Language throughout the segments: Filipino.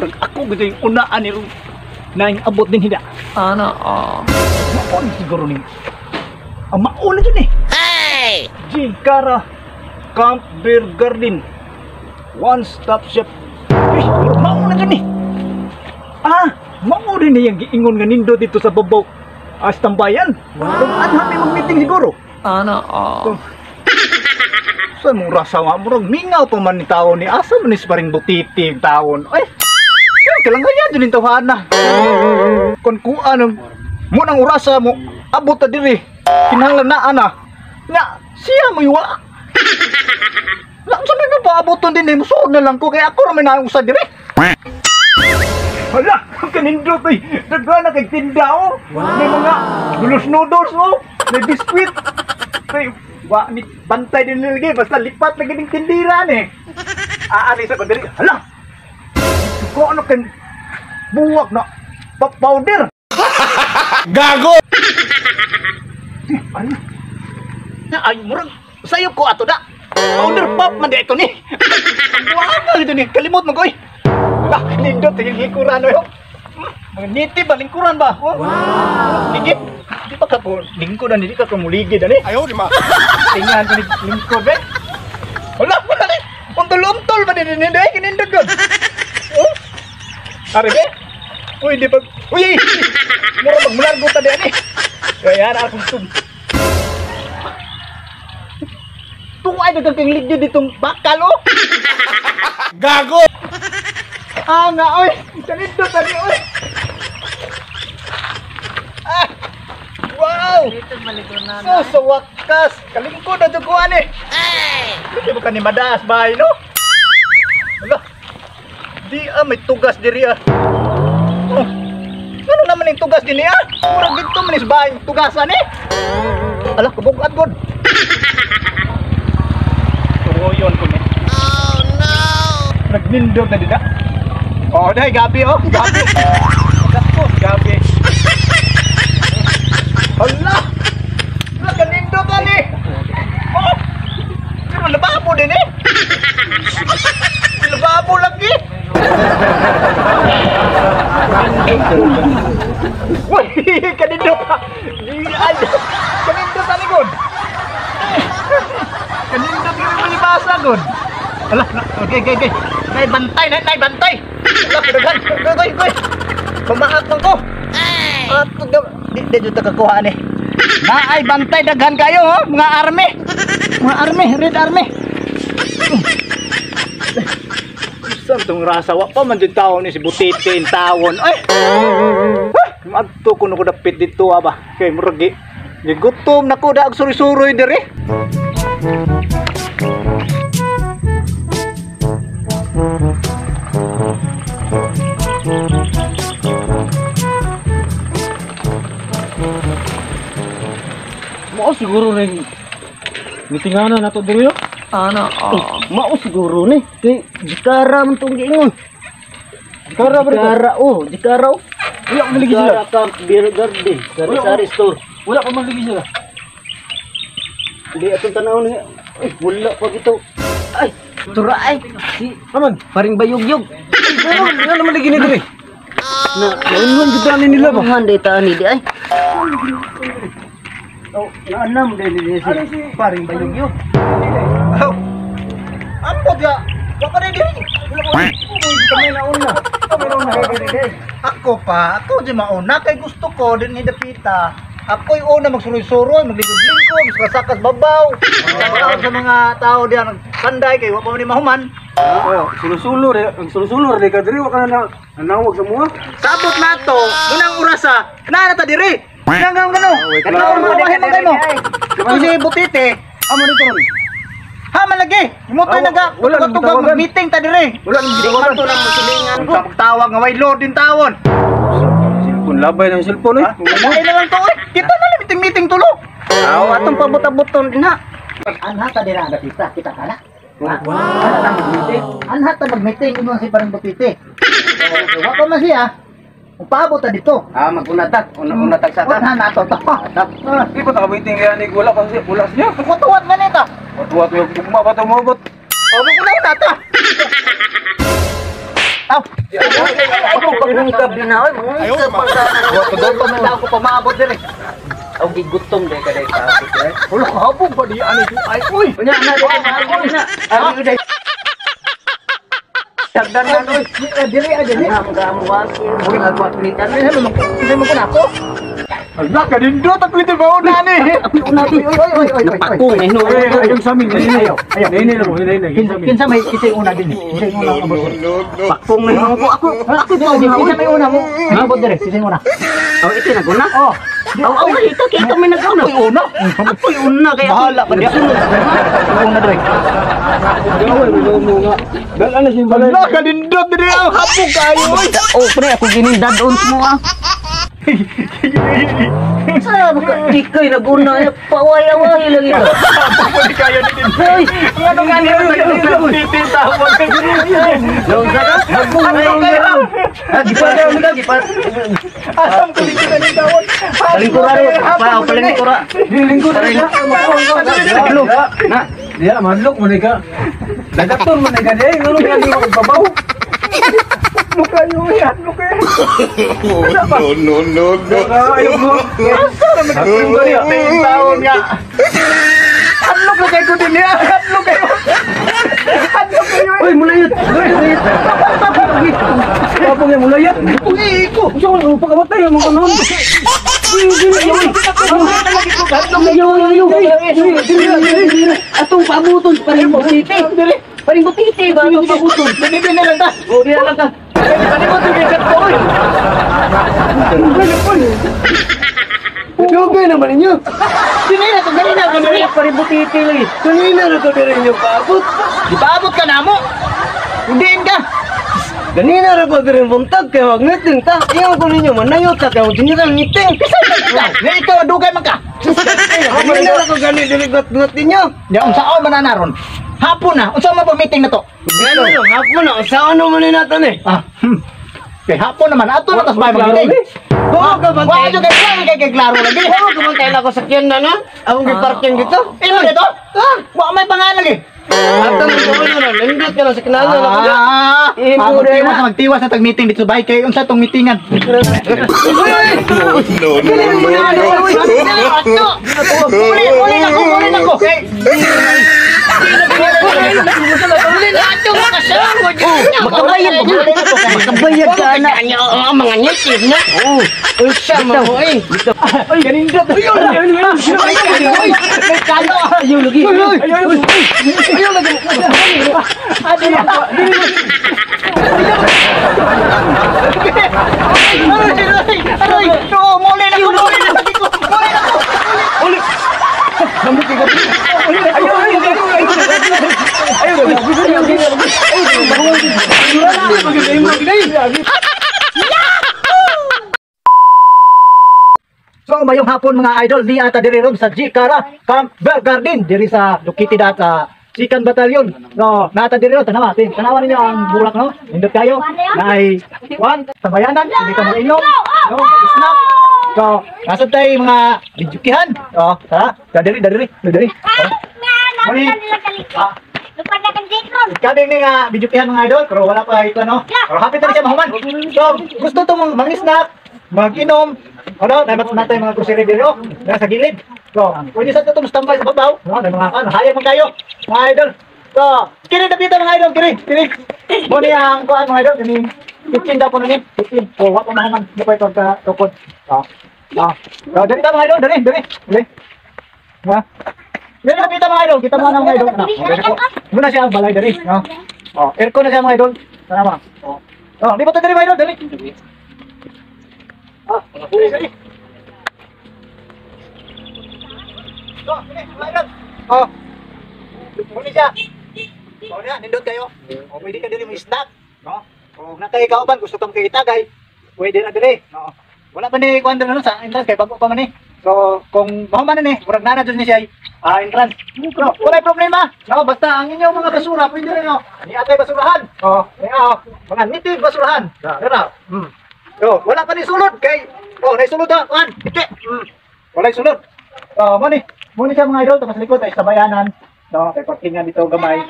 Ako gito yung unaan ni Ron. Na yung abot din hida. Ano? Maon siguro ni. Ang mauna dyan eh. Hey! Jigara Camp Beer Garden. One stop shop. Uy, mauna dyan eh. Mauna na yung giingon nga nindo dito sa babaw. Tambayan. Kung anhami mag-meeting siguro. Ano? Saan mong rasawa? Murag mingaw pa man ni taon ni. Asa man ni paring butiti yung taon. Ay, kailang kaya dyan yung tawhana. Kung kuan mo nang urasa mo, abot na diri. Kinahanglan na ana. Nga, siya mo iwa. Saan na pa aboton din eh. Musuod na lang ko. Kaya ako naman na usad diri. Hala, kanindot eh. Daga na kay tinda oh. May mga dulos noodles oh. May biskwit. Ni bantay din nilagay. Basta lipat lagi ng tindiran eh. Aalis ako diri. Hala. Ko ano kan buwak na powder. Gago! Ano? Ay, murag sayop ko ato da. Powder pop man di ito ni. Wala ito ni. Kalimot mo ko eh. Nindot yung likuran yo. Mga nitib ba lingkuran ba? Wow. Ligid. Di pa ka po lingkod ani di ka muligid ani. Ayaw di ma. Tingnan ko ni lingkod be. Wala ni. Untol-untol ba din day kinindot gud. Oh. Are be. Uy di pag. Uy. Mura magmulargo ta di ani. Kaya na akong tug. Tuway dagang kang ligid ditong bakal oh. Gago! Nga oy. Kanindot tadi oy. Wow! Sa wakas, kalingkod na duguan eh. Hindi ba ka ni madaas bahay, no? Wala. Di may tugas diri ah. Oh. Ano naman yung tugas din ah? Murag dito man is bahay, tugasan eh. Ala, kabugat god. Turoyon ko ni. Oh no! Nagnindog na din ah. Oh, dahil gabi oh, gabi. Gabi. Hala! Ganito ka ni! Oh! Pero lababo din eh! Lababo lagi! Uy! Ganito ka! Ganito ka likod! Ganito ka malibasa god! Hala! Okay. Naibantay! Hala! Kudagan! Goy! Pamaak mo ko! Di dito kakuha ni. Naay bantay daghan kayo oh, mga army. Red army. Saan tong rasa wa pa man din taon ni si Butiti in tawon. Ay. Adto ko dapit dito ba. Kay murag gigutom na ko daag suri-suroy diri. Mao siguro rin mitinganan nato diri yo. Ano? Mao siguro ni. Kay jikara man tong giingon. Jikara Jikara. Wala pa maligi sila. Camp Beer Garden. Sari store. Wala pa maligi sila. Di atong tanaw ni. Wala pa gito. Ay, turay. Si Aman, paring bayugyog. ano maligi ni diri? Naunwan gito nila ba? Handay taan ni di ay. Oh, naanam din ni si paring bayugyog. Oh. Ampo dia. Wa pa rin diri. Kami nauna. Ako di mauna kay gusto ko din ni dapita. Ako yung una magsuroy-suroy, maglingkod-lingkod, masakas babaw. Sa mga tao diyan nagkanday kay wa pa man mahuman. Sulusulor di ka diri wa ka na nanawag sa mga. Sabot na to, munang urasa. Na ta diri. Nanggang gano. Kanaw mo bahin mo kay mo. Kasi Butiti, Amo dito ron. ha malagi. Imutay naga. Wala nang Tugag tawagan. meeting ta diri. Wala nang Di gitawagan. man to lang musilingan ko. Tawag nga way lord din tawon. Cellphone labay ng cellphone eh. Ay na lang to oy. Kita na lang meeting tulo. Atong pabot-aboton din ha. Anha ta dira ang kita kana. Wow. Ana mag-meeting. Anha ta mag-meeting kuno si parang Butiti. Wa pa man siya. Upabot ta dito. Magunatag. Unatag sa Anha na to. Di pa ta waiting kaya ni wala pa siya. Kutuwat man ito. Tuwa tuwa gugma pa ta moabot. O magulaw na ta. Aw. mangungkab din na, oy, mangungkab pa sa Wa to daw pa man ako pamaabot dire. Aw gigutom dai kada traffic, eh. Ulo habog pa di ani ay uy. Unya na dai na. Abi dai. Sagdan na oy. Dire dire. Ang gamuwasi, mo nagwat ni kan. Hindi mo ko nako. Ala ka din do tak ito ba una ni. Una di oy. Napakong eh no. Ayaw sa amin. Ayaw. Nene lang, nene. Kinsa may kita una din. Kinsa yung una abot. Pakong na ako Kinsa may una mo. Abot dire. Kinsa yung una. Oh, ito na guna. Oh. Aw, ito kita may naguna. Ay una. Ako yung una kaya Bahala pa di. Una dire. Gawin mo nga. Dala na si balay. Ala ka din do dire ang habog kayo. oh, pre, ako ginindad on mo ah. Sabi ko, ikay naguna, paway-away lang ito. Pwede kayo ni din. Hey! Ano nga niya nagtitita mo? Yung sana, gipat. Asam ko dito na ni Dawon. Palingkura rin, palingkura. Madlok. Na, dia madlok mo ka. Dagaton mo ka day, ngano ka di mo babaw. Mukha niyo yan, mukha. No. Ayaw mo. Asa naman ang niya? Tingin taon nga. Hadlok na kayo din niya. Hadlok kayo. Hadlok kayo. Uy, mulayot. Apa yang mulayat? Uy, ko. Jangan pagkamatay mo kanon. Atong pabuton parimbutiti. Parimbutiti ba atong pabuton? Binibin na lang ta. O, diyan lang ka. Panibot yung ikat ko. Jobe naman ninyo. Sinira to, ganina. Kanina parimbutiti lagi. Kanina na ko dire inyo paabot. Ipaabot ka na mo. Hindiin ka. Kanina na ko dire buntag kay wag ngiting ta. Iyaw ko ninyo manayot ta kay dinirang ngiting. Na ikaw, dugay man ka. Kanina na ko gani dire got ninyo. Yung saan mananaron? Hapon na. Unsa man meeting na to? Gano lang hapon na sa ano man naton eh. Kay hapon naman ato na tas bay mag-meeting. Ko ka ba Wa jud kay klaro lagi. Ko ka man kay ko sakyan na na. Akong giparking dito. Imo dito? Wa may pangalan lagi. Atang ko na lindot ka na sa kinala na ko. Magtiwas na magtiwas na tag-meeting dito sa bahay kay unsa tong meetingan. Uli na ko. Makabayad ka na. Ang mga nyatid na. Usya mo. Ay, ganindot. May kano. Ayaw lagi. Ayaw lagi. Aray! No, muli na ko! So mayong hapon mga idol, di ata diri ron sa Jikara Camp Garden diri sa Lukitid sa Sikan Batalyon. No, nata diri ron tanawa ninyo ang bulak no. Indot kayo na ay one sabayanan, hindi ka mainom, no, snack. So, nasa tayo mga bidyukihan. Oh, tara, diri. Muli. Kading ni nga bidyukihan mga idol, pero wala pa ito no. Pero happy tayo siya mahuman. So, gusto tong mag-snack, mag-inom, ano, natay mga grocery dito, nasa gilid. So, pwede sa itong standby sa babaw. No, may mga hayag man kayo, mga idol. So, kini dapita mga idol, kini. Muni ang kuan mga idol, kini 15 daw po na ni. 15. So, wala pa mahaman, di pa ito ka tukod. So, dari ta mga idol, dari. Ha? Dari dapita mga idol, kita mo na mga idol. Muna siya ang balay dari, no? Oh, aircon na siya mga idol. Tama. Oh, di ba ta dari mga idol, dari. Dali. So, ini, mayroon. Oh. Muni siya. O niya, nindot kayo. O pwede ka dili mo snack. No? O nakay kauban, gusto kang kitagay. Pwede na dili. No? Wala pa ni kuan na sa entrance kay bago pa man ni. So, kung mahuman na ni, murag na dun ni siya entrance. No, wala problema. No, basta ang inyong mga basura, pwede rin no. Ni atay basurahan. O, mga native basurahan. Dara. So, wala pa ni sulod kay sulod ha, kuan. Ite. Wala sulod. Muni siya mga idol, tapos likod ay sabayanan. No, kay parkingan dito gamay.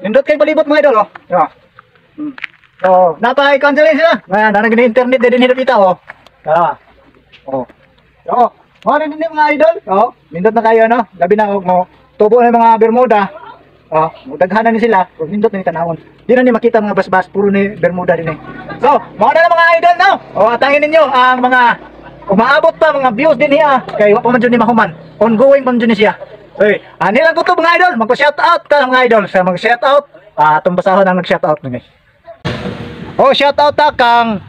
Nindot kay palibot mga idol, oh. Yeah. Oh, napaka-cancel sila. Ngayon, nanag na internet din hinapita, oh. Kala. Oh. Oh, mga rin mga idol. Oh, nindot na kayo, no? Labi na, oh, tubo na yung mga Bermuda. Oh, daghanan ni sila. Nindot na yung tanawon. Di na ni makita mga bas-bas, puro ni Bermuda din eh. So, mga na mga idol, no? Oh, atangin ninyo ang mga umaabot pa mga views din niya. Kaya wa pa man dyan ni mahuman. Ongoing pa man dyan ni siya. Hey, nilang ko to mga idol. Magpa-shoutout ka mga idol. Sa mag-shoutout, itong basahon ang nag-shoutout na guys. Oh, shoutout ta kang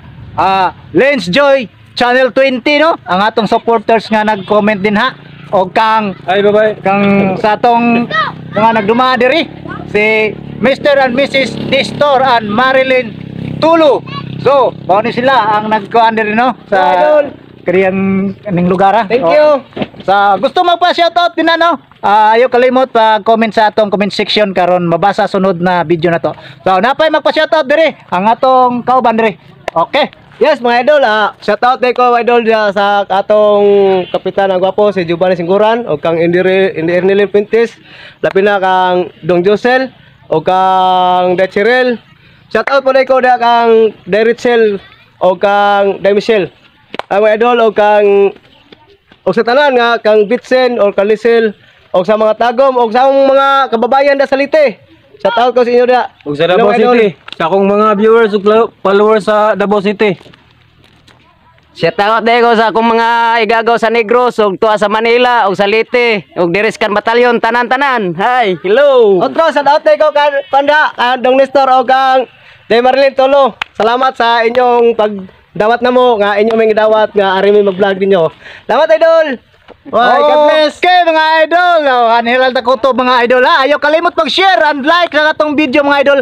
Lens Joy Channel 20, no? Ang atong supporters nga nag-comment din ha. O kang Ay, bye-bye. kang sa atong mga nagdumaan diri si Mr. and Mrs. Nestor and Marilyn Tulu. So, bao ni sila ang nagkuan diri, no? Sa kariyang ning lugar ha. Thank you. Sa gusto magpa-shoutout din no? Ayaw kalimot comment sa atong comment section karon mabasa sunod na video na to. So, napay magpa-shoutout diri ang atong kauban diri. Okay. Yes, mga idol, shoutout day ko idol dia sa atong kapitan ang gwapo si Giovanni Singguran o kang Ernilin Pintis, lapi na kang Dong Josel o kang Dachirel. Shoutout po day ko dia kang Derichel o kang Michelle. Ang mga idol o kang o sa tanan nga kang Bitsen o Kalisel o sa mga tagom o sa mga kababayan da Salite. Shoutout ko sa inyo dia. Ug sa Davao City, sa akong mga viewers ug followers sa Davao City. Shoutout day ko sa akong mga igagaw sa Negros ug tuwa sa Manila ug sa Leyte ug Diriskan Batalyon tanan-tanan. Hi, hello. Otro shoutout day ko kang Panda, kang Dong Nestor o kang Marilyn Tolo. Salamat sa inyong pagdawat namo nga inyong may gidawat nga ari mi mag-vlog ninyo. Salamat idol. Bye, God bless. Okay mga idol, anhilal ta ko to mga idol ha. Ayaw kalimot mag-share and like sa atong video mga idol.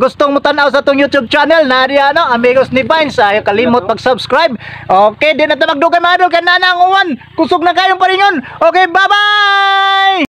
Gustong mo tanaw sa atong YouTube channel na diya no, Amigos ni Vines. Ayaw kalimot mag-subscribe. Okay, di na ta magdugay mga idol kay nanang uwan. Kusog na kayong paringon. Okay, bye-bye.